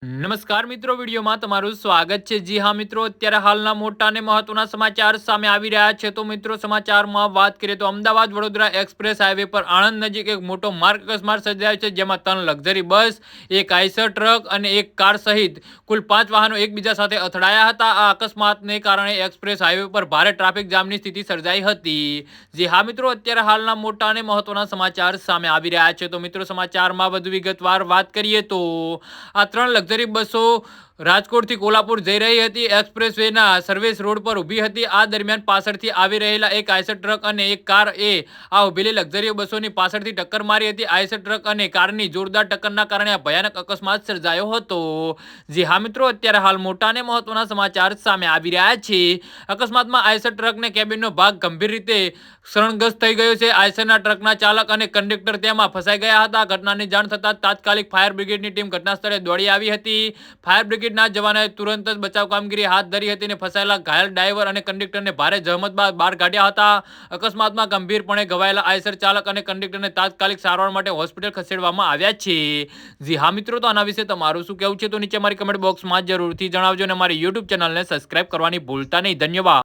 નમસ્કાર મિત્રો, વિડીયોમાં તમારું સ્વાગત છે। જી હા મિત્રો, અત્યારે હાલના મોટા અને મહત્વના સમાચાર સામે આવી રહ્યા છે। તો મિત્રો, સમાચારમાં વાત કરીએ તો અમદાવાદ વડોદરા એક્સપ્રેસ હાઈવે પર આણંદ નજીક એક મોટો માર્ગ અકસ્માત સર્જાયો છે, જેમાં 3 લક્ઝરી બસ, એક આઈસર ટ્રક અને એક કાર સહિત કુલ 5 વાહનો એકબીજા સાથે અથડાયા હતા। આ અકસ્માતને કારણે એક્સપ્રેસ હાઈવે પર ભારે ટ્રાફિક જામની સ્થિતિ સર્જાઈ હતી। જી હા મિત્રો, અત્યારે હાલના મોટા અને મહત્વના સમાચાર સામે આવી રહ્યા છે। તો મિત્રો, સમાચારમાં વધુ વિગતવાર વાત કરીએ તો આ 3 લક્ઝરી બસો રાજકોટથી કોલ્હાપુર જઈ રહી હતી। એક્સપ્રેસ વેના સર્વિસ રોડ પર ઊભી હતી। આ દરમિયાન પાછળથી આવી રહેલા એક આઈસર ટ્રક અને એક કાર આ ઊભેલી લક્ઝરી બસોની પાછળથી ટક્કર મારી હતી। આઈસર ટ્રક અને કારની જોરદાર ટક્કરના કારણે આ ભયાનક અકસ્માત સર્જાયો હતો। જી હા મિત્રો, અત્યારે હાલ મોટા અને મહત્વના સમાચાર સામે આવી રહ્યા છે। અકસ્માતમાં આઈસર ટ્રકને કેબિનનો ભાગ ગંભીર રીતે ક્ષણગ્રસ્ત થઈ ગયો છે। આઈસરના ટ્રકના ચાલક અને કંડક્ટર તેમાં ફસાઈ ગયા હતા। ઘટનાની જાણ થતાં તાત્કાલિક ફાયર બ્રિગેડની ટીમ ઘટના સ્થળે દોડી આવી હતી। ફાયર બ્રિગેડના જવાનોએ તુરંત જ બચાવ કામગીરી હાથ ધરી હતી અને ફસાયેલા ઘાયલ ડ્રાઈવર અને કંડક્ટરને ભારે જહેમત બાદ બહાર કાઢ્યા હતા। અકસ્માતમાં ગંભીરપણે ઘવાયેલા આઈસર ચાલક અને કંડક્ટરને તાત્કાલિક સારવાર માટે હોસ્પિટલ ખસેડવામાં આવ્યા છે। જી હા મિત્રો, તો આના વિશે તમારું શું કહેવું છે તો નીચે મારી કમેન્ટ બોક્સમાં જરૂરથી જણાવજો અને મારી યુટ્યુબ ચેનલને સબસ્ક્રાઇબ કરવાની ભૂલતા નહીં। ધન્યવાદ।